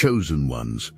chosen ones.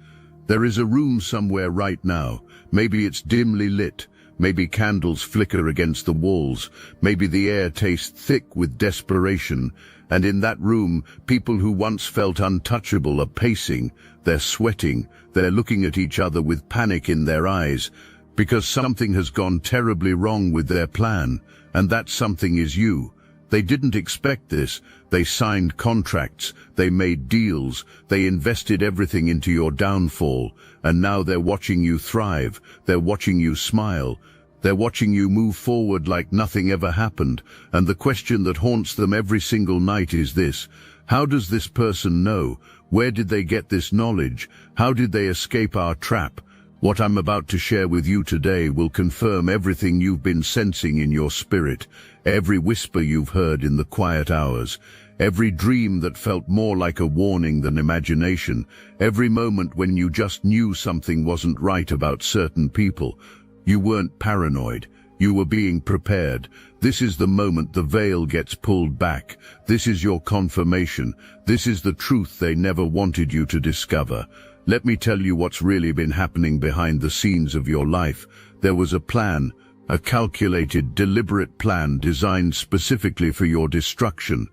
There is a room somewhere right now. Maybe it's dimly lit. Maybe candles flicker against the walls. Maybe the air tastes thick with desperation. And in that room, people who once felt untouchable are pacing. They're sweating. They're looking at each other with panic in their eyes, because something has gone terribly wrong with their plan. And that something is you. They didn't expect this. They signed contracts, they made deals, they invested everything into your downfall, and now they're watching you thrive, they're watching you smile, they're watching you move forward like nothing ever happened. And the question that haunts them every single night is this: how does this person know? Where did they get this knowledge? How did they escape our trap? What I'm about to share with you today will confirm everything you've been sensing in your spirit, every whisper you've heard in the quiet hours, every dream that felt more like a warning than imagination, every moment when you just knew something wasn't right about certain people. You weren't paranoid. You were being prepared. This is the moment the veil gets pulled back. This is your confirmation. This is the truth they never wanted you to discover. Let me tell you what's really been happening behind the scenes of your life. There was a plan, a calculated, deliberate plan designed specifically for your destruction.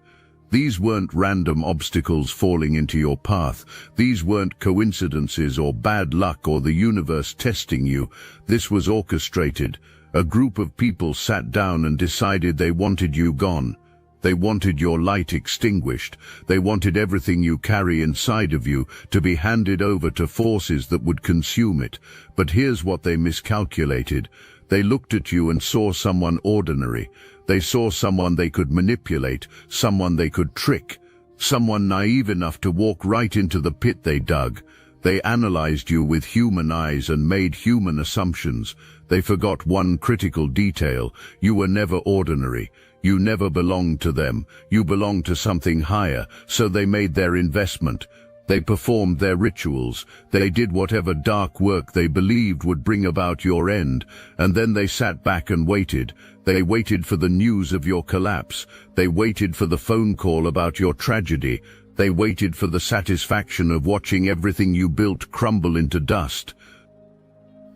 These weren't random obstacles falling into your path. These weren't coincidences or bad luck or the universe testing you. This was orchestrated. A group of people sat down and decided they wanted you gone. They wanted your light extinguished. They wanted everything you carry inside of you to be handed over to forces that would consume it. But here's what they miscalculated. They looked at you and saw someone ordinary. They saw someone they could manipulate, someone they could trick, someone naive enough to walk right into the pit they dug. They analyzed you with human eyes and made human assumptions. They forgot one critical detail. You were never ordinary. You never belonged to them. You belonged to something higher, so they made their investment. They performed their rituals. They did whatever dark work they believed would bring about your end, and then they sat back and waited. They waited for the news of your collapse. They waited for the phone call about your tragedy. They waited for the satisfaction of watching everything you built crumble into dust.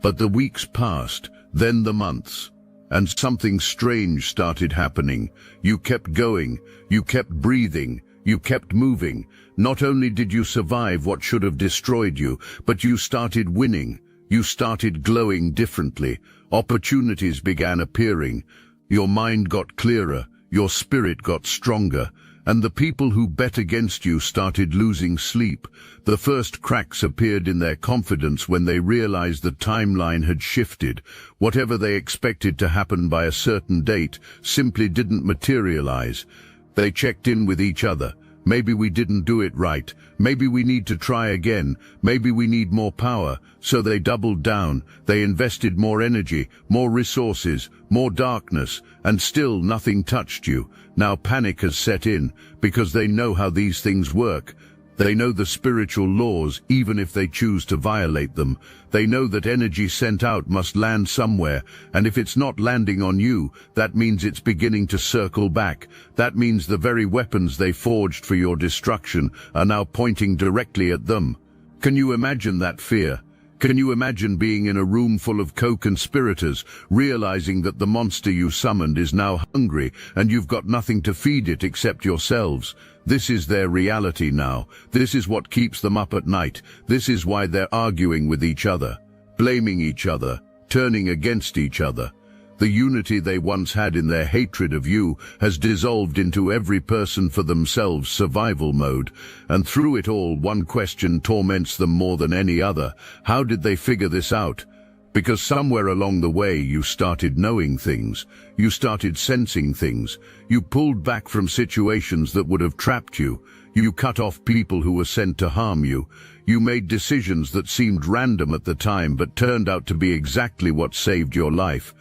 But the weeks passed, then the months. And something strange started happening. You kept going, you kept breathing, you kept moving. Not only did you survive what should have destroyed you, but you started winning. You started glowing differently. Opportunities began appearing. Your mind got clearer, your spirit got stronger. And the people who bet against you started losing sleep. The first cracks appeared in their confidence when they realized the timeline had shifted. Whatever they expected to happen by a certain date simply didn't materialize. They checked in with each other. Maybe we didn't do it right. Maybe we need to try again. Maybe we need more power. So they doubled down. They invested more energy, more resources, more darkness, and still nothing touched you. Now panic has set in, because they know how these things work. They know the spiritual laws, even if they choose to violate them. They know that energy sent out must land somewhere, and if it's not landing on you, that means it's beginning to circle back. That means the very weapons they forged for your destruction are now pointing directly at them. Can you imagine that fear? Can you imagine being in a room full of co-conspirators, realizing that the monster you summoned is now hungry, and you've got nothing to feed it except yourselves? This is their reality now. This is what keeps them up at night. This is why they're arguing with each other, blaming each other, turning against each other. The unity they once had in their hatred of you has dissolved into every person for themselves survival mode. And through it all, one question torments them more than any other. How did they figure this out? Because somewhere along the way you started knowing things. You started sensing things. You pulled back from situations that would have trapped you. You cut off people who were sent to harm you. You made decisions that seemed random at the time but turned out to be exactly what saved your life.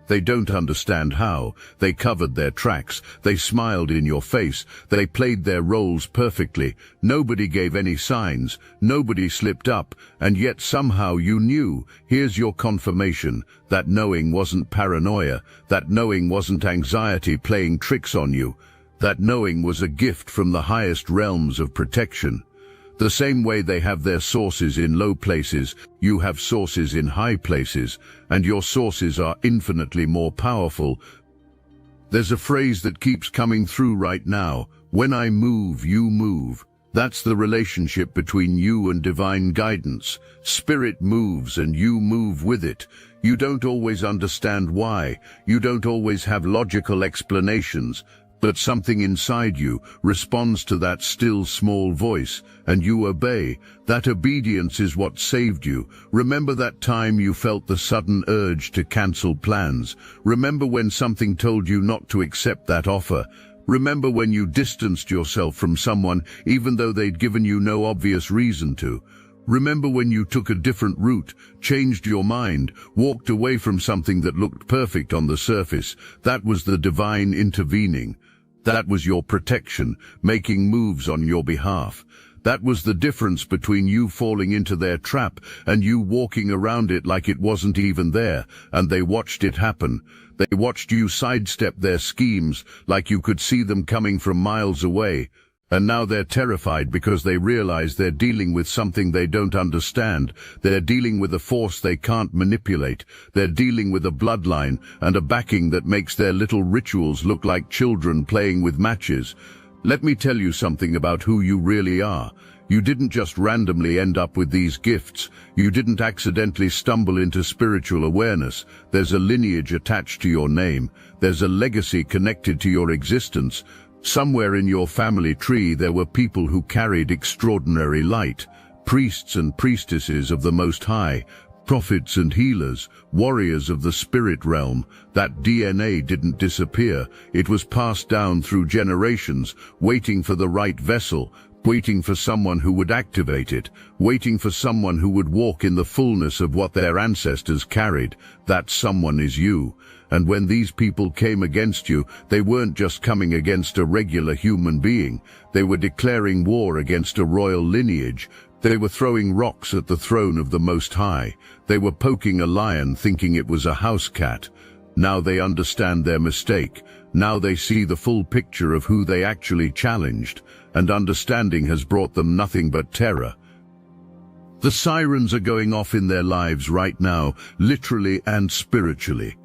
They don't understand how. They covered their tracks. They smiled in your face. They played their roles perfectly. Nobody gave any signs. Nobody slipped up. And yet somehow you knew. Here's your confirmation. That knowing wasn't paranoia. That knowing wasn't anxiety playing tricks on you. That knowing was a gift from the highest realms of protection. The same way they have their sources in low places, you have sources in high places, and your sources are infinitely more powerful. There's a phrase that keeps coming through right now: when I move, you move. That's the relationship between you and divine guidance. Spirit moves and you move with it. You don't always understand why. You don't always have logical explanations. But something inside you responds to that still small voice, and you obey. That obedience is what saved you. Remember that time you felt the sudden urge to cancel plans. Remember when something told you not to accept that offer. Remember when you distanced yourself from someone even though they'd given you no obvious reason to. Remember when you took a different route, changed your mind, walked away from something that looked perfect on the surface. That was the divine intervening. That was your protection, making moves on your behalf. That was the difference between you falling into their trap and you walking around it like it wasn't even there, and they watched it happen. They watched you sidestep their schemes like you could see them coming from miles away. And now they're terrified because they realize they're dealing with something they don't understand. They're dealing with a force they can't manipulate. They're dealing with a bloodline and a backing that makes their little rituals look like children playing with matches. Let me tell you something about who you really are. You didn't just randomly end up with these gifts. You didn't accidentally stumble into spiritual awareness. There's a lineage attached to your name. There's a legacy connected to your existence. Somewhere in your family tree there were people who carried extraordinary light, priests and priestesses of the Most High, prophets and healers, warriors of the spirit realm. That DNA didn't disappear. It was passed down through generations, waiting for the right vessel, waiting for someone who would activate it, waiting for someone who would walk in the fullness of what their ancestors carried. That someone is you. And when these people came against you, they weren't just coming against a regular human being. They were declaring war against a royal lineage. They were throwing rocks at the throne of the Most High. They were poking a lion thinking it was a house cat. Now they understand their mistake. Now they see the full picture of who they actually challenged, and understanding has brought them nothing but terror. The sirens are going off in their lives right now, literally and spiritually.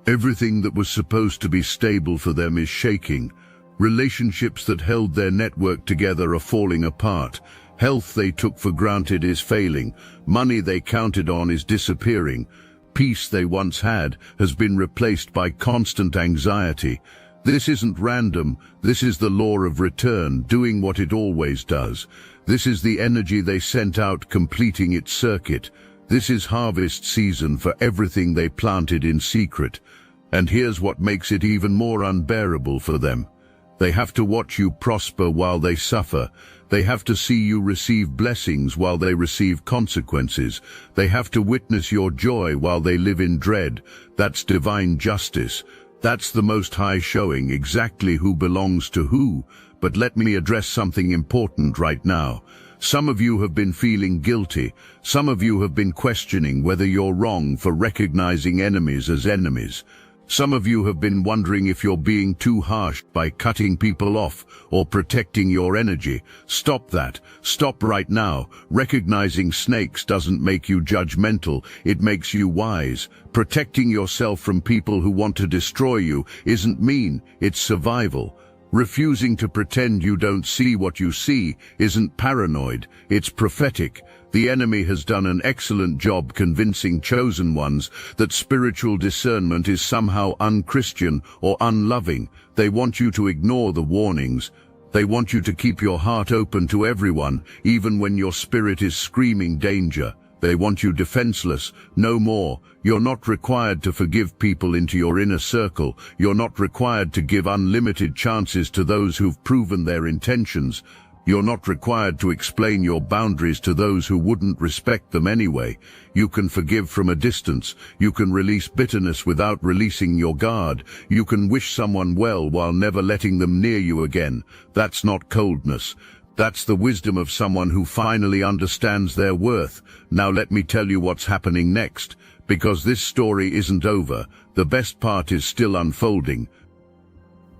Everything that was supposed to be stable for them is shaking. Relationships that held their network together are falling apart. Health they took for granted is failing. Money they counted on is disappearing. Peace they once had has been replaced by constant anxiety. This isn't random. This is the law of return, doing what it always does. This is the energy they sent out completing its circuit. This is harvest season for everything they planted in secret. And here's what makes it even more unbearable for them. They have to watch you prosper while they suffer. They have to see you receive blessings while they receive consequences. They have to witness your joy while they live in dread. That's divine justice. That's the Most High showing exactly who belongs to who. But let me address something important right now. Some of you have been feeling guilty. Some of you have been questioning whether you're wrong for recognizing enemies as enemies. Some of you have been wondering if you're being too harsh by cutting people off or protecting your energy. Stop that. Stop right now. Recognizing snakes doesn't make you judgmental. It makes you wise. Protecting yourself from people who want to destroy you isn't mean. It's survival. Refusing to pretend you don't see what you see isn't paranoid, it's prophetic. The enemy has done an excellent job convincing chosen ones that spiritual discernment is somehow unchristian or unloving. They want you to ignore the warnings. They want you to keep your heart open to everyone, even when your spirit is screaming danger. They want you defenseless. No more. You're not required to forgive people into your inner circle. You're not required to give unlimited chances to those who've proven their intentions. You're not required to explain your boundaries to those who wouldn't respect them anyway. You can forgive from a distance. You can release bitterness without releasing your guard. You can wish someone well while never letting them near you again. That's not coldness. That's the wisdom of someone who finally understands their worth. Now let me tell you what's happening next, because this story isn't over. The best part is still unfolding.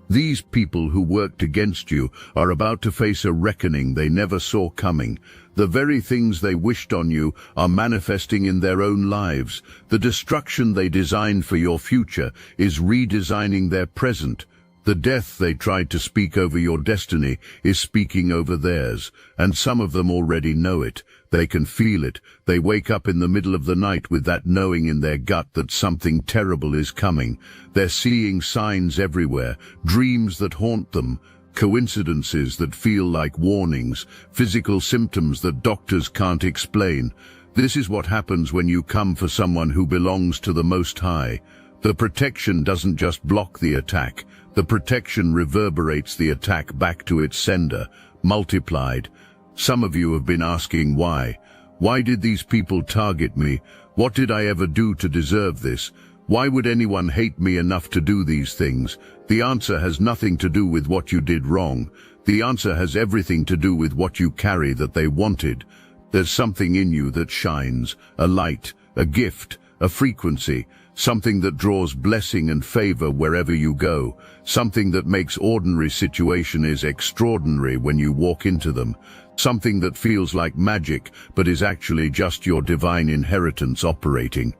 These people who worked against you are about to face a reckoning they never saw coming. The very things they wished on you are manifesting in their own lives. The destruction they designed for your future is redesigning their present. The death they tried to speak over your destiny is speaking over theirs, and some of them already know it. They can feel it. They wake up in the middle of the night with that knowing in their gut that something terrible is coming. They're seeing signs everywhere, dreams that haunt them, coincidences that feel like warnings, physical symptoms that doctors can't explain. This is what happens when you come for someone who belongs to the Most High. The protection doesn't just block the attack. The protection reverberates the attack back to its sender, multiplied. Some of you have been asking why. Why did these people target me? What did I ever do to deserve this? Why would anyone hate me enough to do these things? The answer has nothing to do with what you did wrong. The answer has everything to do with what you carry that they wanted. There's something in you that shines, a light, a gift, a frequency, something that draws blessing and favor wherever you go, something that makes ordinary situations extraordinary when you walk into them, something that feels like magic but is actually just your divine inheritance operating.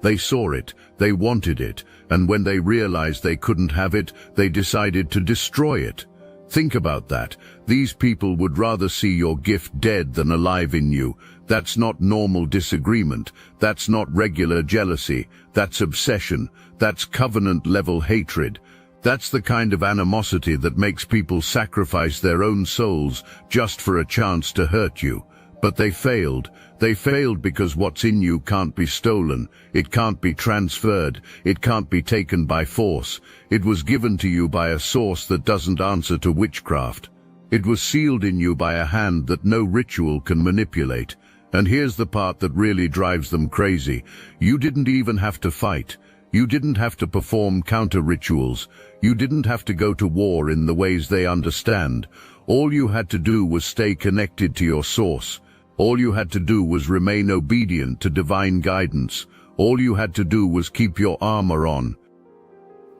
They saw it, they wanted it, and when they realized they couldn't have it, they decided to destroy it. Think about that. These people would rather see your gift dead than alive in you. That's not normal disagreement. That's not regular jealousy. That's obsession. That's covenant-level hatred. That's the kind of animosity that makes people sacrifice their own souls just for a chance to hurt you. But they failed. They failed because what's in you can't be stolen. It can't be transferred. It can't be taken by force. It was given to you by a source that doesn't answer to witchcraft. It was sealed in you by a hand that no ritual can manipulate. And here's the part that really drives them crazy. You didn't even have to fight. You didn't have to perform counter-rituals. You didn't have to go to war in the ways they understand. All you had to do was stay connected to your source. All you had to do was remain obedient to divine guidance. All you had to do was keep your armor on.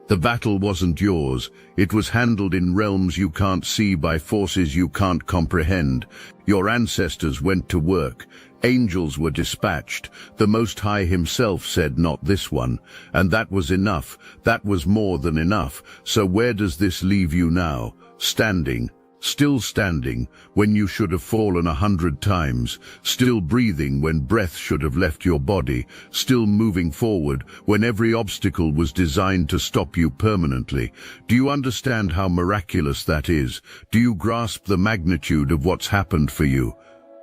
The battle wasn't yours. It was handled in realms you can't see by forces you can't comprehend. Your ancestors went to work. Angels were dispatched. The Most High himself said, "Not this one." And that was enough. That was more than enough. So where does this leave you now? Standing. Still standing when you should have fallen 100 times, still breathing when breath should have left your body, still moving forward when every obstacle was designed to stop you permanently. Do you understand how miraculous that is? Do you grasp the magnitude of what's happened for you?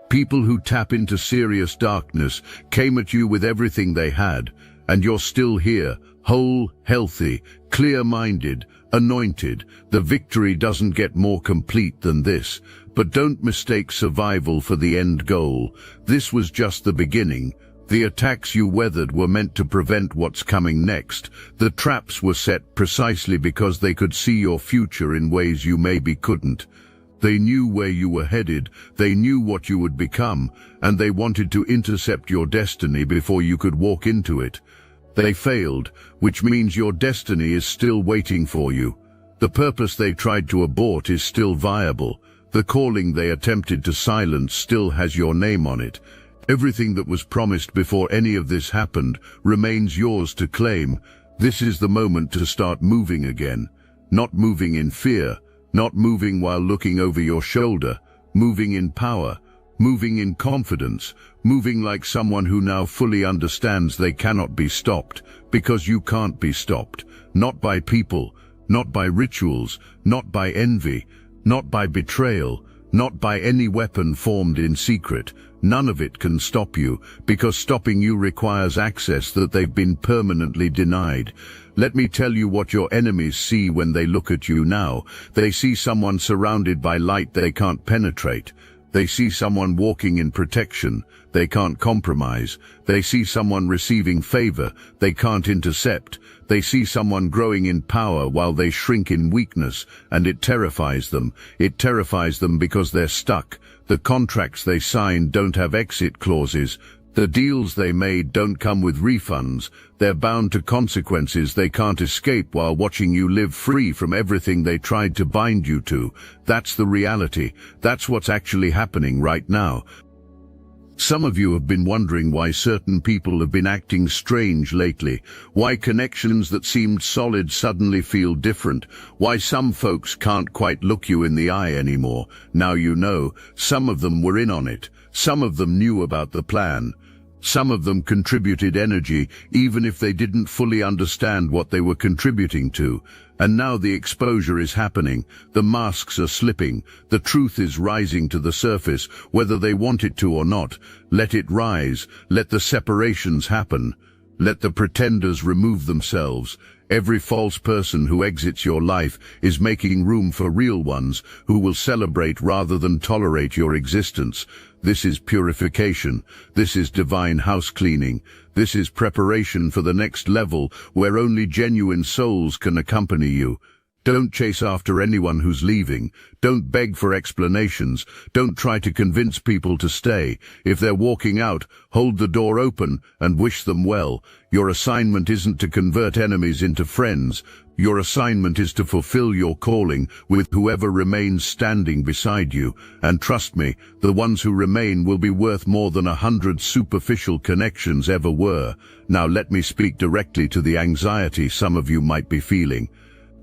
People who tap into serious darkness came at you with everything they had, and you're still here, whole, healthy, clear-minded, anointed. The victory doesn't get more complete than this. But don't mistake survival for the end goal. This was just the beginning. The attacks you weathered were meant to prevent what's coming next. The traps were set precisely because they could see your future in ways you maybe couldn't. They knew where you were headed, they knew what you would become, and they wanted to intercept your destiny before you could walk into it. They failed, which means your destiny is still waiting for you. The purpose they tried to abort is still viable. The calling they attempted to silence still has your name on it. Everything that was promised before any of this happened remains yours to claim. This is the moment to start moving again. Not moving in fear, not moving while looking over your shoulder, moving in power, moving in confidence, moving like someone who now fully understands they cannot be stopped, because you can't be stopped. Not by people, not by rituals, not by envy, not by betrayal, not by any weapon formed in secret. None of it can stop you, because stopping you requires access that they've been permanently denied. Let me tell you what your enemies see when they look at you now. They see someone surrounded by light they can't penetrate. They see someone walking in protection they can't compromise. They see someone receiving favor they can't intercept. They see someone growing in power while they shrink in weakness, and it terrifies them. It terrifies them because they're stuck. The contracts they signed don't have exit clauses. The deals they made don't come with refunds. They're bound to consequences they can't escape while watching you live free from everything they tried to bind you to. That's the reality. That's what's actually happening right now. Some of you have been wondering why certain people have been acting strange lately, why connections that seemed solid suddenly feel different, why some folks can't quite look you in the eye anymore. Now you know. Some of them were in on it. Some of them knew about the plan. Some of them contributed energy, even if they didn't fully understand what they were contributing to. And now the exposure is happening. The masks are slipping. The truth is rising to the surface, whether they want it to or not. Let it rise. Let the separations happen. Let the pretenders remove themselves. Every false person who exits your life is making room for real ones who will celebrate rather than tolerate your existence. This is purification. This is divine house cleaning. This is preparation for the next level where only genuine souls can accompany you. Don't chase after anyone who's leaving. Don't beg for explanations. Don't try to convince people to stay. If they're walking out, hold the door open and wish them well. Your assignment isn't to convert enemies into friends. Your assignment is to fulfill your calling with whoever remains standing beside you. And trust me, the ones who remain will be worth more than 100 superficial connections ever were. Now let me speak directly to the anxiety some of you might be feeling.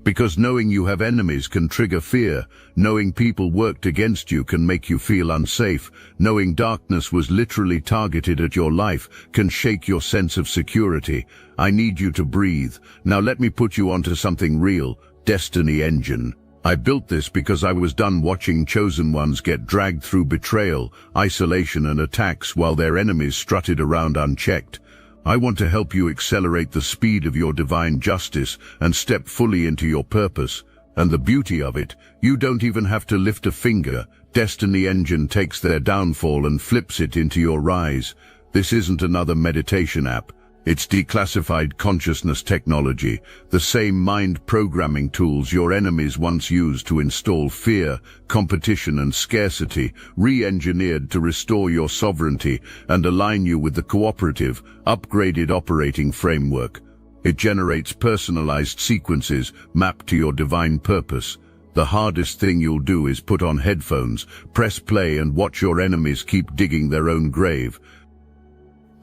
Because knowing you have enemies can trigger fear. Knowing people worked against you can make you feel unsafe. Knowing darkness was literally targeted at your life can shake your sense of security. I need you to breathe. Now let me put you onto something real. Destiny Engine. I built this because I was done watching chosen ones get dragged through betrayal, isolation and attacks while their enemies strutted around unchecked. I want to help you accelerate the speed of your divine justice and step fully into your purpose. And the beauty of it, you don't even have to lift a finger. Destiny Engine takes their downfall and flips it into your rise. This isn't another meditation app. It's declassified consciousness technology, the same mind programming tools your enemies once used to install fear, competition and scarcity, re-engineered to restore your sovereignty and align you with the cooperative, upgraded operating framework. It generates personalized sequences mapped to your divine purpose. The hardest thing you'll do is put on headphones, press play and watch your enemies keep digging their own grave.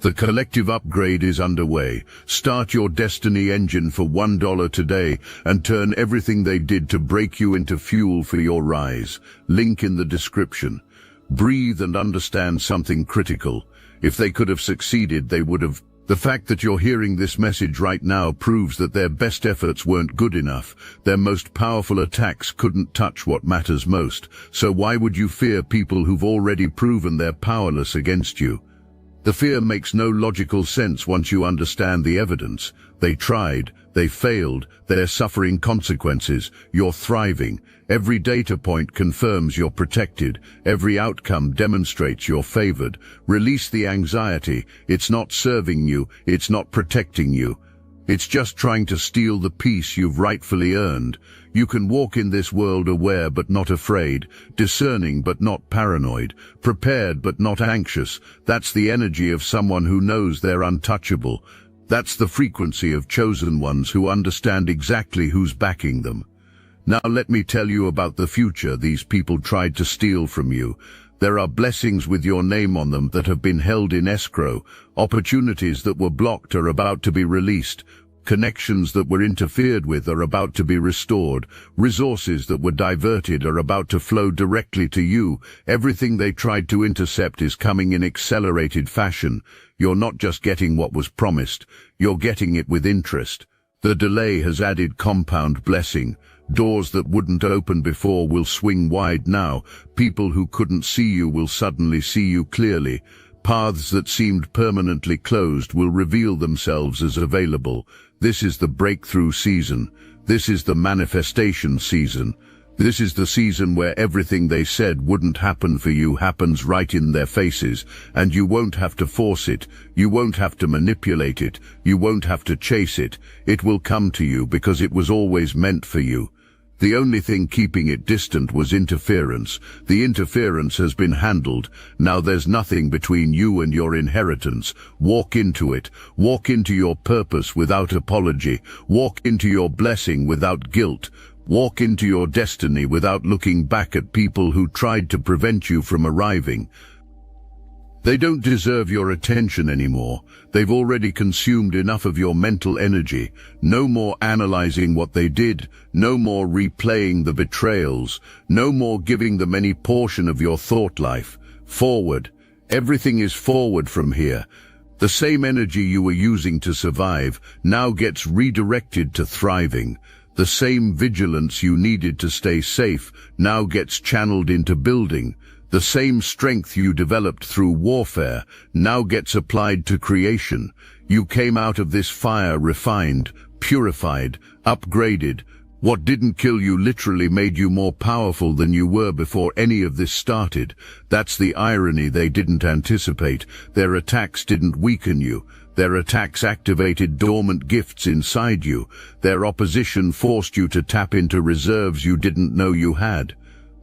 The collective upgrade is underway. Start your Destiny Engine for $1 today and turn everything they did to break you into fuel for your rise. Link in the description. Breathe and understand something critical. If they could have succeeded, they would have. The fact that you're hearing this message right now proves that their best efforts weren't good enough. Their most powerful attacks couldn't touch what matters most. So why would you fear people who've already proven they're powerless against you? The fear makes no logical sense once you understand the evidence. They tried, they failed, they're suffering consequences, you're thriving. Every data point confirms you're protected, every outcome demonstrates you're favored. Release the anxiety. It's not serving you, it's not protecting you. It's just trying to steal the peace you've rightfully earned. You can walk in this world aware but not afraid, discerning but not paranoid, prepared but not anxious. That's the energy of someone who knows they're untouchable. That's the frequency of chosen ones who understand exactly who's backing them. Now let me tell you about the future these people tried to steal from you. There are blessings with your name on them that have been held in escrow. Opportunities that were blocked are about to be released. Connections that were interfered with are about to be restored. Resources that were diverted are about to flow directly to you. Everything they tried to intercept is coming in accelerated fashion. You're not just getting what was promised, you're getting it with interest. The delay has added compound blessing. Doors that wouldn't open before will swing wide now. People who couldn't see you will suddenly see you clearly. Paths that seemed permanently closed will reveal themselves as available. This is the breakthrough season. This is the manifestation season. This is the season where everything they said wouldn't happen for you happens right in their faces, and you won't have to force it. You won't have to manipulate it. You won't have to chase it. It will come to you because it was always meant for you. The only thing keeping it distant was interference. The interference has been handled. Now there's nothing between you and your inheritance. Walk into it. Walk into your purpose without apology. Walk into your blessing without guilt. Walk into your destiny without looking back at people who tried to prevent you from arriving. They don't deserve your attention anymore. They've already consumed enough of your mental energy. No more analyzing what they did. No more replaying the betrayals. No more giving them any portion of your thought life. Forward. Everything is forward from here. The same energy you were using to survive now gets redirected to thriving. The same vigilance you needed to stay safe now gets channeled into building. The same strength you developed through warfare now gets applied to creation. You came out of this fire refined, purified, upgraded. What didn't kill you literally made you more powerful than you were before any of this started. That's the irony they didn't anticipate. Their attacks didn't weaken you. Their attacks activated dormant gifts inside you. Their opposition forced you to tap into reserves you didn't know you had.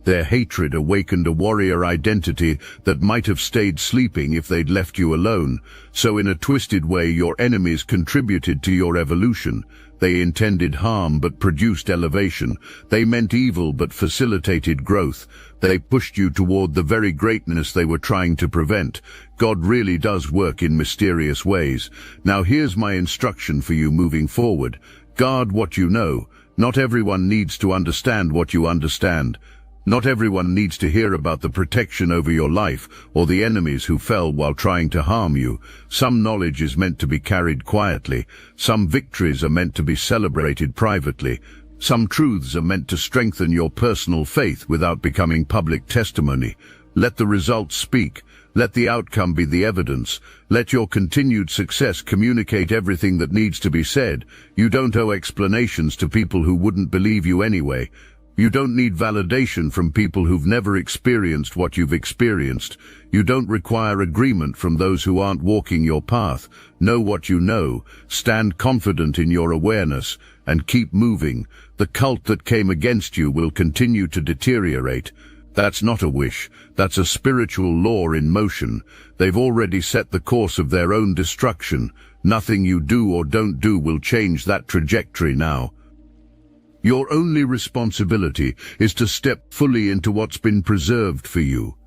Their hatred awakened a warrior identity that might have stayed sleeping if they'd left you alone. So in a twisted way, your enemies contributed to your evolution. They intended harm but produced elevation. They meant evil but facilitated growth. They pushed you toward the very greatness they were trying to prevent. God really does work in mysterious ways. Now here's my instruction for you moving forward. Guard what you know. Not everyone needs to understand what you understand. Not everyone needs to hear about the protection over your life or the enemies who fell while trying to harm you. Some knowledge is meant to be carried quietly. Some victories are meant to be celebrated privately. Some truths are meant to strengthen your personal faith without becoming public testimony. Let the results speak. Let the outcome be the evidence. Let your continued success communicate everything that needs to be said. You don't owe explanations to people who wouldn't believe you anyway. You don't need validation from people who've never experienced what you've experienced. You don't require agreement from those who aren't walking your path. Know what you know, stand confident in your awareness, and keep moving. The cult that came against you will continue to deteriorate. That's not a wish. That's a spiritual law in motion. They've already set the course of their own destruction. Nothing you do or don't do will change that trajectory now. Your only responsibility is to step fully into what's been preserved for you.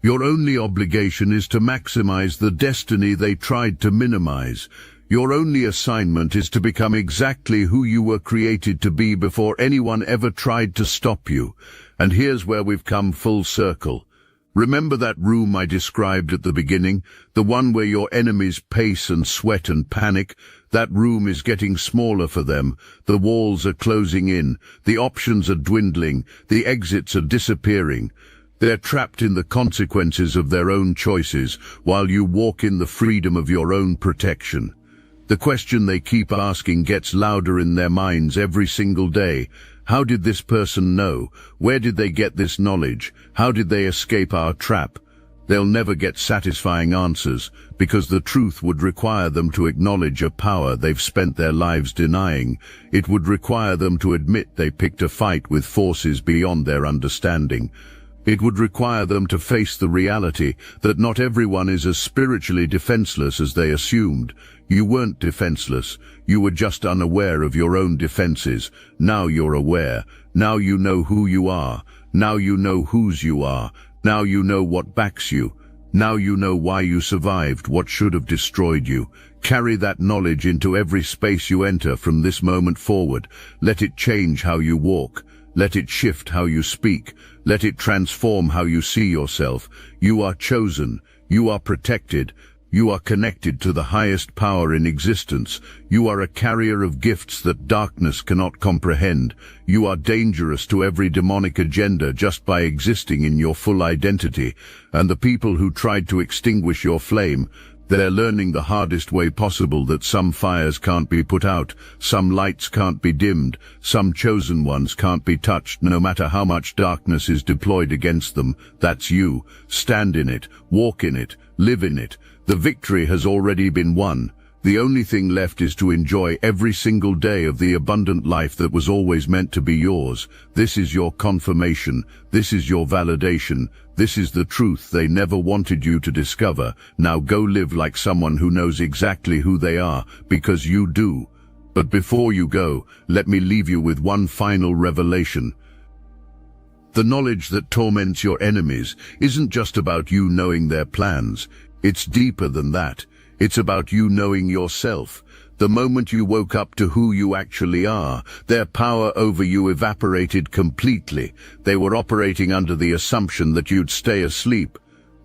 Your only obligation is to maximize the destiny they tried to minimize. Your only assignment is to become exactly who you were created to be before anyone ever tried to stop you. And here's where we've come full circle. Remember that room I described at the beginning, the one where your enemies pace and sweat and panic? That room is getting smaller for them. The walls are closing in. The options are dwindling. The exits are disappearing. They're trapped in the consequences of their own choices, while you walk in the freedom of your own protection. The question they keep asking gets louder in their minds every single day. How did this person know? Where did they get this knowledge? How did they escape our trap? They'll never get satisfying answers, because the truth would require them to acknowledge a power they've spent their lives denying. It would require them to admit they picked a fight with forces beyond their understanding. It would require them to face the reality that not everyone is as spiritually defenseless as they assumed. You weren't defenseless. You were just unaware of your own defenses. Now you're aware. Now you know who you are. Now you know whose you are. Now you know what backs you. Now you know why you survived what should have destroyed you. Carry that knowledge into every space you enter from this moment forward. Let it change how you walk. Let it shift how you speak. Let it transform how you see yourself. You are chosen. You are protected. You are connected to the highest power in existence. You are a carrier of gifts that darkness cannot comprehend. You are dangerous to every demonic agenda just by existing in your full identity. And the people who tried to extinguish your flame, they're learning the hardest way possible that some fires can't be put out, some lights can't be dimmed, some chosen ones can't be touched no matter how much darkness is deployed against them. That's you. Stand in it, walk in it, live in it. The victory has already been won. The only thing left is to enjoy every single day of the abundant life that was always meant to be yours. This is your confirmation. This is your validation. This is the truth they never wanted you to discover. Now go live like someone who knows exactly who they are, because you do. But before you go, let me leave you with one final revelation. The knowledge that torments your enemies isn't just about you knowing their plans. It's deeper than that. It's about you knowing yourself. The moment you woke up to who you actually are, their power over you evaporated completely. They were operating under the assumption that you'd stay asleep,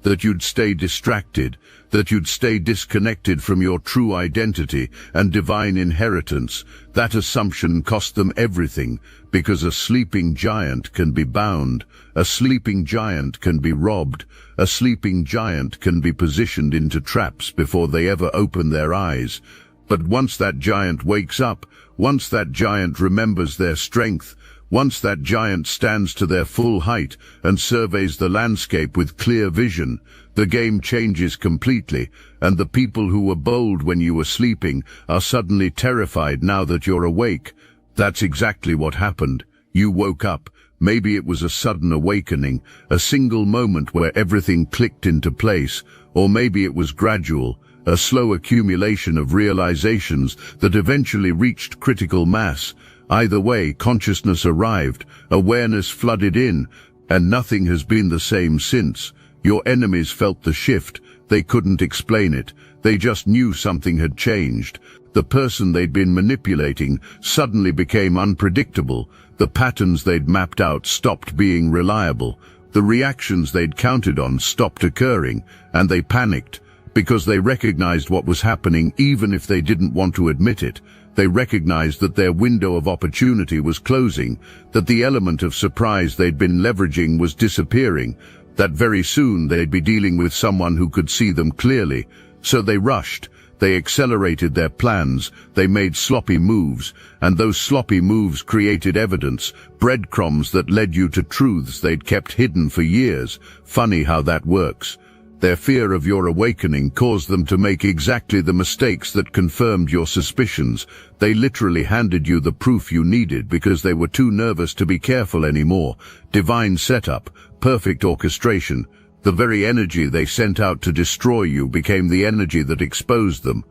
that you'd stay distracted, that you'd stay disconnected from your true identity and divine inheritance. That assumption cost them everything, because a sleeping giant can be bound, a sleeping giant can be robbed, a sleeping giant can be positioned into traps before they ever open their eyes. But once that giant wakes up, once that giant remembers their strength, once that giant stands to their full height and surveys the landscape with clear vision, the game changes completely, and the people who were bold when you were sleeping are suddenly terrified now that you're awake. That's exactly what happened. You woke up. Maybe it was a sudden awakening, a single moment where everything clicked into place, or maybe it was gradual, a slow accumulation of realizations that eventually reached critical mass. Either way, consciousness arrived, awareness flooded in, and nothing has been the same since. Your enemies felt the shift. They couldn't explain it. They just knew something had changed. The person they'd been manipulating suddenly became unpredictable. The patterns they'd mapped out stopped being reliable. The reactions they'd counted on stopped occurring, and they panicked, because they recognized what was happening even if they didn't want to admit it. They recognized that their window of opportunity was closing, that the element of surprise they'd been leveraging was disappearing, that very soon they'd be dealing with someone who could see them clearly. So they rushed. They accelerated their plans, they made sloppy moves, and those sloppy moves created evidence, breadcrumbs that led you to truths they'd kept hidden for years. Funny how that works. Their fear of your awakening caused them to make exactly the mistakes that confirmed your suspicions. They literally handed you the proof you needed because they were too nervous to be careful anymore. Divine setup, perfect orchestration. The very energy they sent out to destroy you became the energy that exposed them.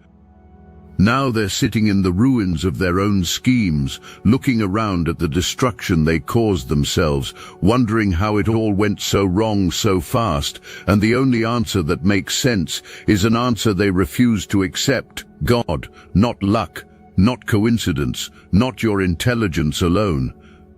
Now they're sitting in the ruins of their own schemes, looking around at the destruction they caused themselves, wondering how it all went so wrong so fast, and the only answer that makes sense is an answer they refuse to accept. God, not luck, not coincidence, not your intelligence alone.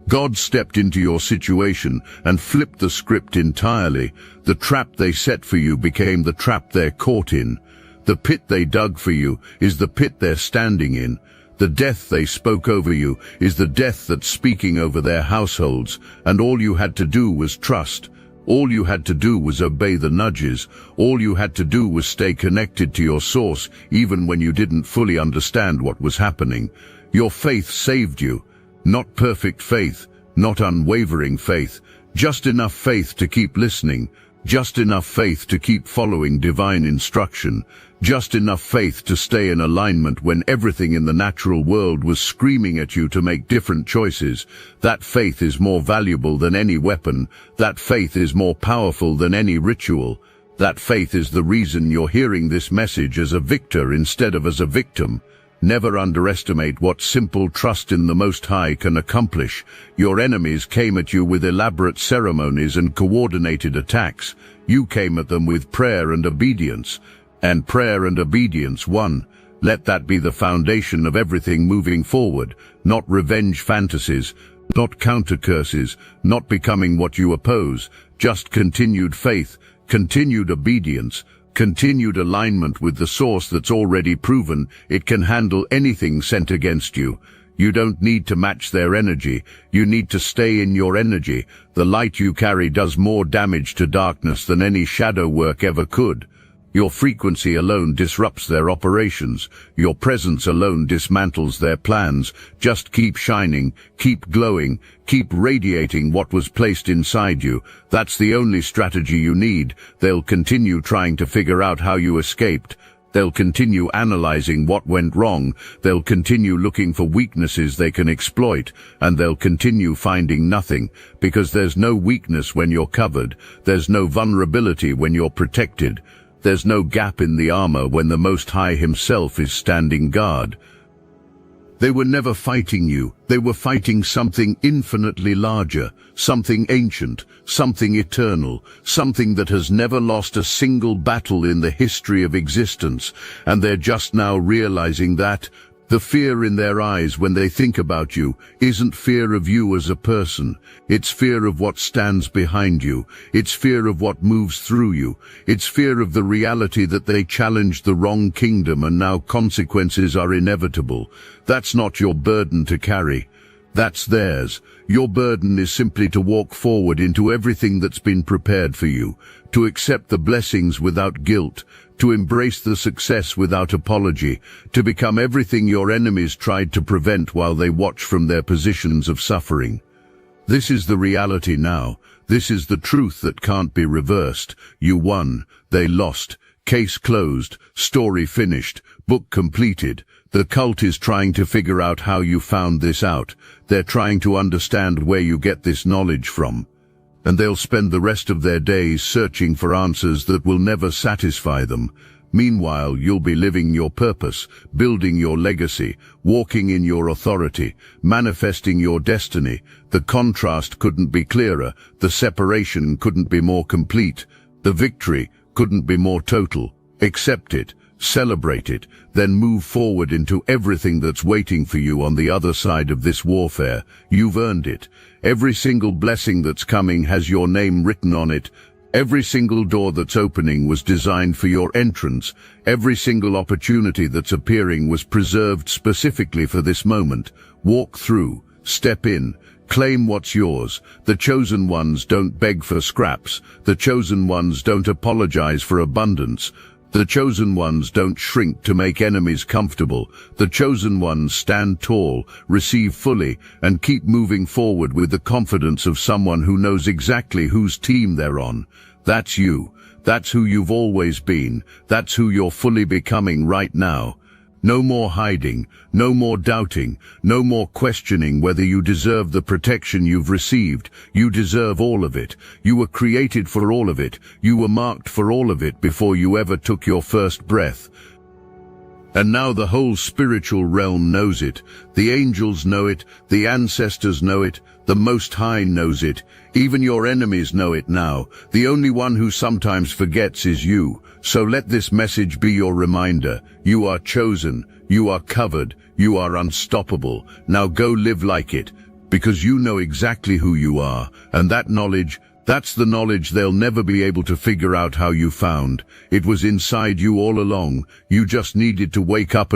God stepped into your situation and flipped the script entirely. The trap they set for you became the trap they're caught in. The pit they dug for you is the pit they're standing in. The death they spoke over you is the death that's speaking over their households, and all you had to do was trust. All you had to do was obey the nudges. All you had to do was stay connected to your source, even when you didn't fully understand what was happening. Your faith saved you. Not perfect faith, not unwavering faith, just enough faith to keep listening, just enough faith to keep following divine instruction, just enough faith to stay in alignment when everything in the natural world was screaming at you to make different choices. That faith is more valuable than any weapon. That faith is more powerful than any ritual. That faith is the reason you're hearing this message as a victor instead of as a victim. Never underestimate what simple trust in the Most High can accomplish. Your enemies came at you with elaborate ceremonies and coordinated attacks. You came at them with prayer and obedience. And prayer and obedience won. Let that be the foundation of everything moving forward. Not revenge fantasies, not counter curses, not becoming what you oppose. Just continued faith, continued obedience, continued alignment with the source that's already proven it can handle anything sent against you. You don't need to match their energy. You need to stay in your energy. The light you carry does more damage to darkness than any shadow work ever could. Your frequency alone disrupts their operations. Your presence alone dismantles their plans. Just keep shining, keep glowing, keep radiating what was placed inside you. That's the only strategy you need. They'll continue trying to figure out how you escaped. They'll continue analyzing what went wrong, they'll continue looking for weaknesses they can exploit, and they'll continue finding nothing, because there's no weakness when you're covered, there's no vulnerability when you're protected, there's no gap in the armor when the Most High himself is standing guard. They were never fighting you, they were fighting something infinitely larger, something ancient, something eternal, something that has never lost a single battle in the history of existence, and they're just now realizing that. The fear in their eyes when they think about you isn't fear of you as a person, it's fear of what stands behind you, it's fear of what moves through you, it's fear of the reality that they challenged the wrong kingdom and now consequences are inevitable. That's not your burden to carry. That's theirs. Your burden is simply to walk forward into everything that's been prepared for you, to accept the blessings without guilt, to embrace the success without apology, to become everything your enemies tried to prevent while they watch from their positions of suffering. This is the reality now. This is the truth that can't be reversed. You won. They lost. Case closed. Story finished. Book completed. The cult is trying to figure out how you found this out. They're trying to understand where you get this knowledge from. And they'll spend the rest of their days searching for answers that will never satisfy them. Meanwhile, you'll be living your purpose, building your legacy, walking in your authority, manifesting your destiny. The contrast couldn't be clearer. The separation couldn't be more complete. The victory couldn't be more total. Accept it. Celebrate it, then move forward into everything that's waiting for you on the other side of this warfare. You've earned it. Every single blessing that's coming has your name written on it. Every single door that's opening was designed for your entrance. Every single opportunity that's appearing was preserved specifically for this moment. Walk through, step in, claim what's yours. The chosen ones don't beg for scraps. The chosen ones don't apologize for abundance. The chosen ones don't shrink to make enemies comfortable. The chosen ones stand tall, receive fully, and keep moving forward with the confidence of someone who knows exactly whose team they're on. That's you. That's who you've always been. That's who you're fully becoming right now. No more hiding, no more doubting, no more questioning whether you deserve the protection you've received. You deserve all of it. You were created for all of it. You were marked for all of it before you ever took your first breath. And now the whole spiritual realm knows it. The angels know it. The ancestors know it. The Most High knows it. Even your enemies know it now. The only one who sometimes forgets is you. So let this message be your reminder. You are chosen. You are covered. You are unstoppable. Now go live like it, because you know exactly who you are. And that knowledge, that's the knowledge they'll never be able to figure out how you found. It was inside you all along. You just needed to wake up